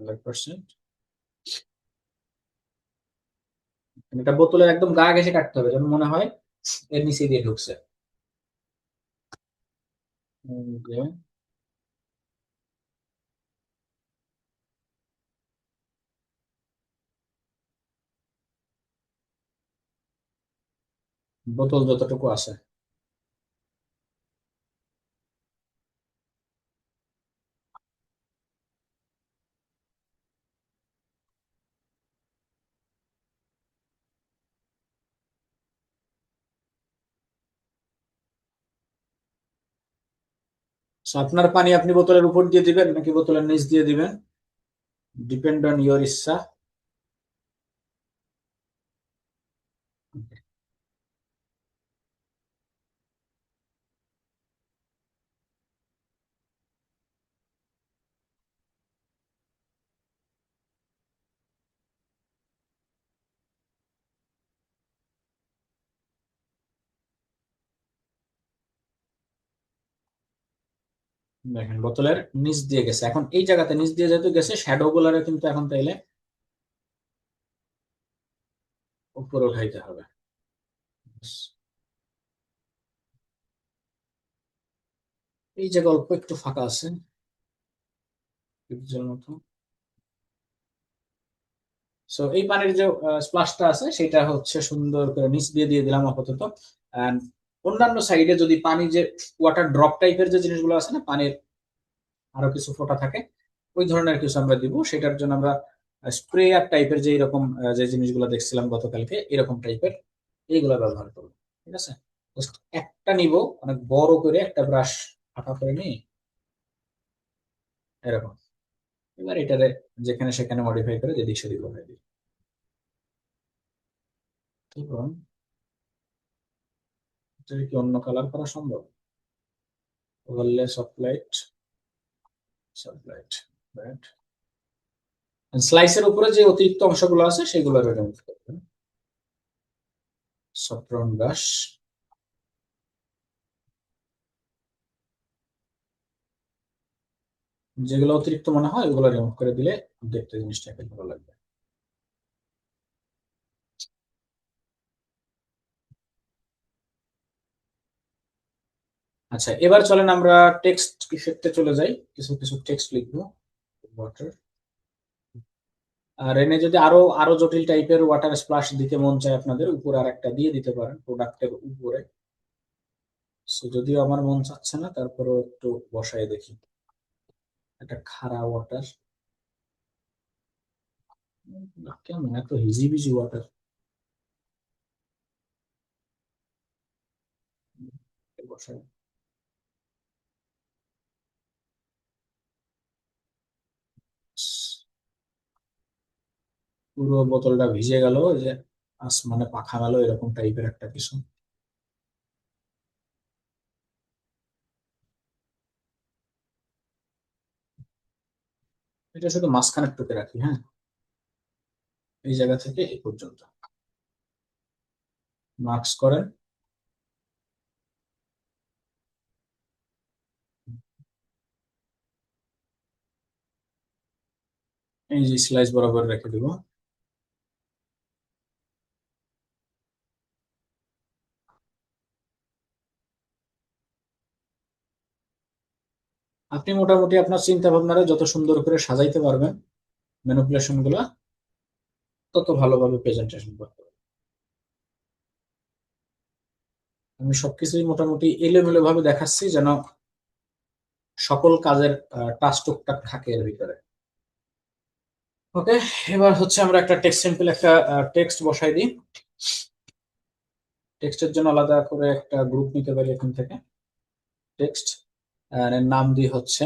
100%। এটা বোতলের একদম গা ঘেঁষে কাটতে হবে, যেন মনে হয় এর নিচে দিয়ে ঢুকছে। এই যে বোতল যতটুকু আছে। So, আপনার পানি আপনি বোতলের উপর দিয়ে দিবেন নাকি বোতলের নিচ দিয়ে দিবেন, ডিপেন্ড অন ইয়োর ইচ্ছা। দেখেন বোতলের নিচ দিয়ে গেছে, এখন এই জায়গাতে নিচ দিয়ে যেহেতু গেছে শ্যাডো গুলারে কিন্তু এখন তাইলে উপরে উঠাইতে হবে। এই জায়গা অল্প একটু ফাঁকা আছে পিক্সেল মতো। সো এই পানির যে স্প্লাশটা আছে সেটা হচ্ছে সুন্দর করে নিচ দিয়ে দিয়ে দিলাম আপাতত। And অন্যান্য সাইডে যদি পানি যে ওয়াটার ড্রপ টাইপের যে জিনিসগুলো আছে না, পানির আরো কিছু ফোঁটা থাকে, ওই ধরনের কিছু আমরা দিব। সেটার জন্য আমরা স্প্রেয়ার টাইপের যে এরকম যে জিনিসগুলো দেখছিলাম গতকালকে এরকম টাইপের এইগুলো ব্যবহার করবো। ঠিক আছে, জাস্ট একটা নিব, অনেক বড় করে একটা ব্রাশ ফাঁকা করে নিই এরকম। এবার এটারে যেখানে সেখানে মডিফাই করে যেদিক সেদিক বানাই দিই। এবং এটা কি অন্য কালার করা সম্ভব? Overlay soft light, right. স্লাইসের উপরে যে অতিরিক্ত অংশগুলো আছে সেগুলো রিমুভ করবেন। সফট রাউন্ড ব্রাশ, যেগুলো অতিরিক্ত মনে হয় ওগুলো রিমুভ করে দিলে দেখতে জিনিসটা একটু ভালো লাগবে। আচ্ছা, এবার চলেন আমরা টেক্সট ইফেক্টে চলে যাই, কিছু কিছু টেক্সট লিখবো। ওয়াটার। আর এনে যদি আরো আরো জটিল টাইপের ওয়াটার স্প্লাশ দিতে মন চায় আপনাদের, উপরে আর একটা দিয়ে দিতে পারেন প্রোডাক্টের উপরে। So, যদিও আমার মন চাচ্ছে না, তারপরেও একটু বসায় দেখি। একটা খাড়া ওয়াটার, কেমন এত হিজিবিজি ওয়াটার বসায়। পুরো বোতলটা ভিজে গেল, ওই যে আসমানে পাখা গেল, এরকম টাইপের একটা কিছু। এটা শুধু মাঝখানে টুকে রাখি, হ্যাঁ, এই জায়গা থেকে এই পর্যন্ত মার্কস করেন। এই যে স্লাইস বরাবর রেখে দিব। আপনি মোটামুটি আপনার চিন্তা ভাবনাটা যত সুন্দর করে সাজাইতে পারবেন, ম্যানিপুলেশন গুলা, তত ভালোভাবে প্রেজেন্টেশন করতে পারবেন। আমি সবকিছুই মোটামুটি এলোমেলো ভাবে দেখাচ্ছি, যেন সকল কাজের টাচ টুকটাক থাকে এর ভিতরে। ওকে, এবার হচ্ছে আমরা একটা টেক্সট, সিম্পল একটা টেক্সট বসাই দিই। টেক্সটের জন্য আলাদা করে একটা গ্রুপ নিতে পারি এখান থেকে। টেক্সট, এর নাম দিই হচ্ছে,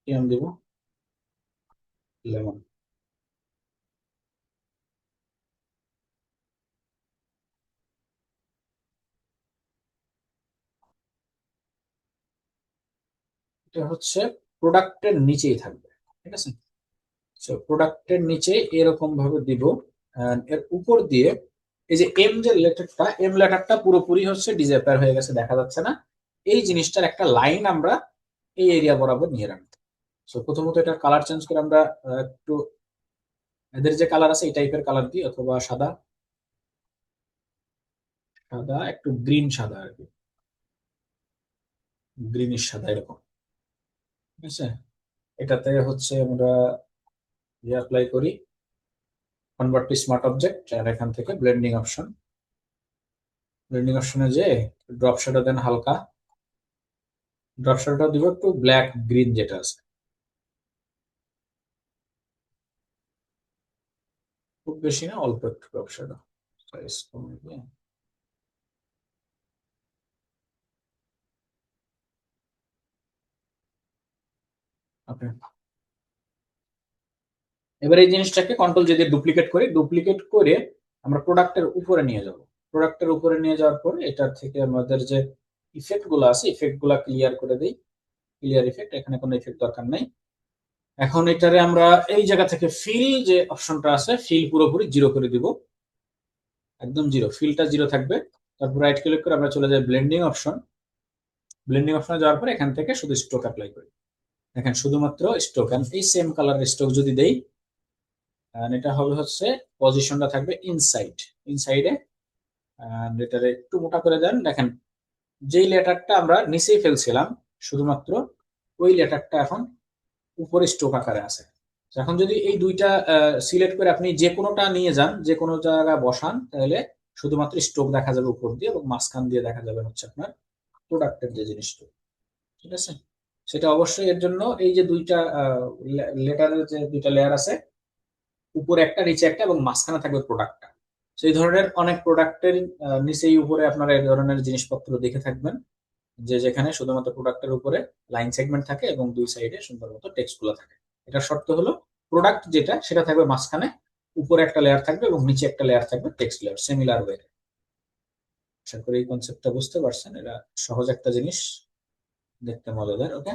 কি নাম দিব, লেমন। এটা হচ্ছে প্রোডাক্টের নিচেই থাকবে, ঠিক আছে। সো প্রোডাক্টের নিচে এরকম ভাবে দিব। এর উপর দিয়ে এই যে এম যে লেটারটা, এম লেটারটা পুরোপুরি হচ্ছে ডিসঅ্যাপিয়ার হয়ে গেছে, দেখা যাচ্ছে না। এই জিনিসটার একটা লাইন আমরা এই এরিয়া বরাবর নিয়ে রাখবো। সো প্রথমত এটা কালার চেঞ্জ করে আমরা একটু এদের যে কালার আছে এই টাইপের কালার দিই, অথবা সাদা, সাদা একটু গ্রিন সাদা আর কি, গ্রিনিশ সাদা এরকম, ঠিক আছে। এটাতে হচ্ছে আমরা ইয়ে অ্যাপ্লাই করি, কনভার্ট টু স্মার্ট অবজেক্ট, আর এখান থেকে ব্লেন্ডিং অপশন, ব্লেন্ডিং অপশনে যে ড্রপ শ্যাডো দেন হালকা, ড্রপ শ্যাডোটা দিব একটু ব্ল্যাক গ্রিন যেটা আছে, খুব বেশি না, অল্প একটু ড্রপ শ্যাডো, সাইজ কমিয়ে দিয়ে। ওকে, এবার এই জিনিসটাকে কন্ট্রোল যদি ডুপ্লিকেট করি, ডুপ্লিকেট করে আমরা প্রোডাক্টের উপরে নিয়ে যাব। প্রোডাক্টের উপরে নিয়ে যাওয়ার পরে এটার থেকে আমাদের যে ইফেক্ট গুলো আছে, ইফেক্ট গুলা ক্লিয়ার করে দিই। ক্লিয়ার ইফেক্ট, এখানে কোনো ইফেক্ট দরকার নাই। এখন এটারে আমরা এই জায়গা থেকে ফিল যে অপশনটা আছে, ফিল পুরোপুরি জিরো করে দিব, একদম জিরো, ফিলটা জিরো থাকবে। তারপর রাইট ক্লিক করে আমরা চলে যাই ব্লেন্ডিং অপশন। ব্লেন্ডিং অপশনে যাওয়ার পরে এখান থেকে শুধু স্ট্রোক অ্যাপ্লাই করি। দেখেন শুধুমাত্র স্ট্রোক, এই সেম কালারের স্ট্রোক যদি দেই, এটা হবে হচ্ছে পজিশনটা থাকবে ইনসাইড, ইনসাইডে। এটারে একটু মোটা করে দেন, দেখেন যেই লেটারটা আমরা নিচেই ফেলছিলাম, শুধুমাত্র ওই লেটারটা এখন উপরে স্ট্রোক আকারে আছে। এখন যদি এই দুইটা সিলেক্ট করে আপনি যে কোনোটা নিয়ে যান, যে কোনো জায়গায় বসান, তাহলে শুধুমাত্র স্ট্রোক দেখা যাবে উপর দিয়ে, এবং মাঝখান দিয়ে দেখা যাবে হচ্ছে আপনার প্রোডাক্টের যে জিনিসটা, ঠিক আছে। সেটা অবশ্যই এর জন্য এই যে দুইটা লেটারের যে দুইটা লেয়ার আছে, উপরে একটা নিচে একটা, এবং মাঝখানে থাকবে প্রোডাক্টটা। সেই ধরনের অনেক প্রোডাক্টের নিচেই উপরে আপনারা এই ধরনের জিনিসপত্র দেখে থাকবেন, যে যেখানে শুধুমাত্র প্রোডাক্টের উপরে লাইন সেগমেন্ট থাকে এবং দুই সাইডে সুন্দর মতো টেক্সট গুলো থাকে। এটা শর্ত হলো প্রোডাক্ট যেটা সেটা থাকবে মাঝখানে, উপরে একটা লেয়ার থাকবে এবং নিচে একটা লেয়ার থাকবে টেক্সট লেয়ার, সিমিলার ওয়ে। আশা করি এই কনসেপ্টটা বুঝতে পারছেন, এটা সহজ একটা জিনিস, দেখতে মজাদার। ওকে,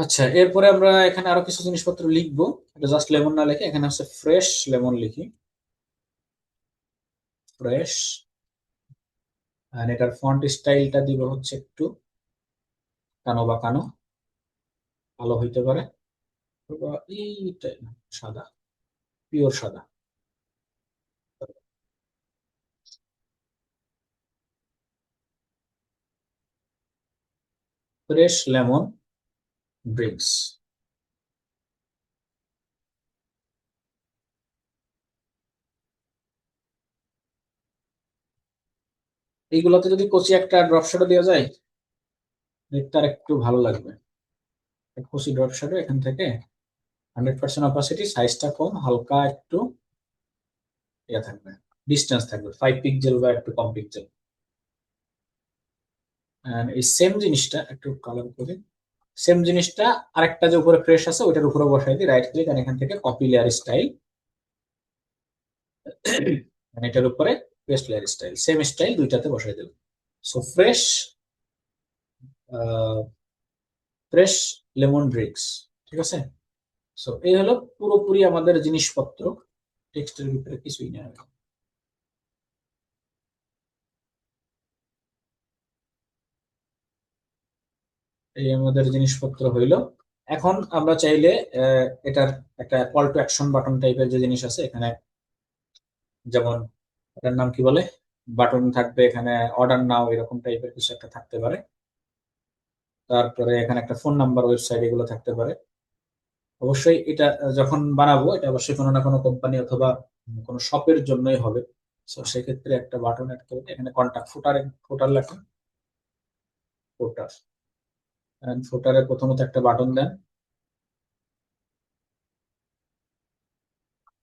আচ্ছা, এরপরে আমরা এখানে আরো কিছু জিনিসপত্র লিখবো। এটা জাস্ট লেমন না লিখে এখানে হচ্ছে ফ্রেশ লেমন লিখি, ফ্রেশ। আর এটার ফন্ট স্টাইলটা দিব হচ্ছে একটু কানো বা কানো, কালো হইতে পারে, অথবা এইটা না, সাদা, পিওর সাদা। Fresh lemon drinks. এইগুলোতে যদি কচি একটা ড্রপ শ্যাডো দেওয়া যায়, দেখতে আর একটু ভালো লাগবে। কচি ড্রপ শ্যাডো এখান থেকে, 100% অপাসিটি, সাইজটা কম, হালকা একটু ইয়ে থাকবে, ডিস্টেন্স থাকবে 5 পিক্সেল বা একটু কম পিক্সেল। এই সেম জিনিসটা একটু কালার করে, সেম জিনিসটা আরেকটা যে উপরে ফ্রেশ আছে ওইটার উপরে বসাই দিই, রাইট ক্লিক, আর এখান থেকে কপি লেয়ার স্টাইল, এটার উপরে paste layer style, same style দুইটাতে বসাই দেব। So fresh, fresh lemon drinks, ঠিক আছে। সো এই হলো পুরোপুরি আমাদের জিনিসপত্র, টেক্সটের ভিতরে কিছুই নেই। এই আমাদের জিনিসপত্র হইলো। এখন আমরা চাইলে এটার একটা কল টু অ্যাকশন বাটন টাইপের যে জিনিস আছে এখানে, যেমন এটার নাম কি বলে, বাটন থাকবে এখানে, অর্ডার নাও এরকম টাইপের কিছু একটা থাকতে পারে। তারপরে এখানে একটা ফোন নাম্বার, ওয়েবসাইট, এগুলো থাকতে পারে। অবশ্যই এটা যখন বানাবো এটা অবশ্যই কোনো না কোনো কোম্পানি অথবা কোনো শপের জন্যই হবে। তো সেক্ষেত্রে একটা বাটন অ্যাড করবে, এখানে কন্টাক্ট ফুটার, ফুটার লেখা, ফুটার, ফুটারে প্রথমত একটা বাটন দেন,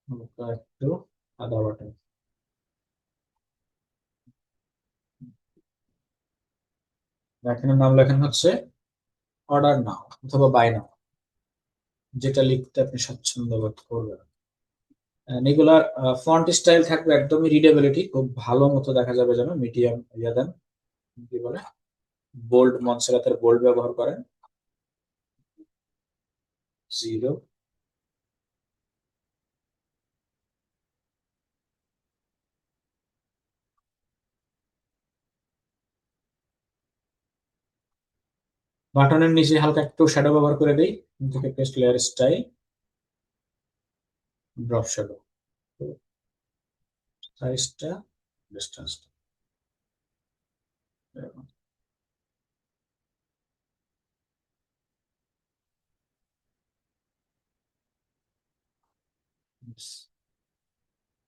হালকা একটু আদা বাটন। এখানে নাম লেখানো হচ্ছে অর্ডার নাও অথবা বাই নাও, যেটা লিখতে আপনি স্বাচ্ছন্দ্য বোধ করবেন। এগুলার ফন্ট স্টাইল থাকবে একদমই রিডেবিলিটি, খুব ভালো মতো দেখা যাবে, যেন মিডিয়াম ইয়া দেন, কি বলে, বোল্ড, মনসেরাতের বোল্ড ব্যবহার করেন, 0। বাটনের নিচে হালকা একটু শ্যাডো ব্যবহার করে দিই, থেকে paste layer style, drop shadow, সাইজটা, ডিস্টেন্সটা,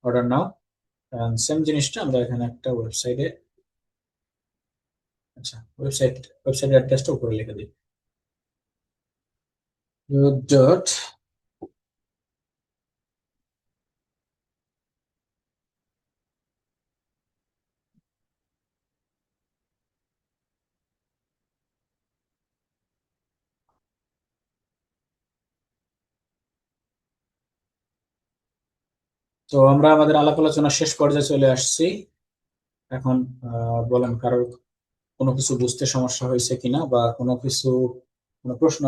অর্ডার নাও। সেম জিনিসটা আমরা এখানে একটা ওয়েবসাইটে, আচ্ছা ওয়েবসাইট অ্যাড্রেসটা উপরে লিখে দিই, ডট। তো আমরা আমাদের আলাপ আলোচনা শেষ পর্যায়ে চলে আসছি। এখন বলেন, কারোর কোনো কিছু বুঝতে সমস্যা হয়েছে কিনা, বা কোনো কিছু, কোনো প্রশ্ন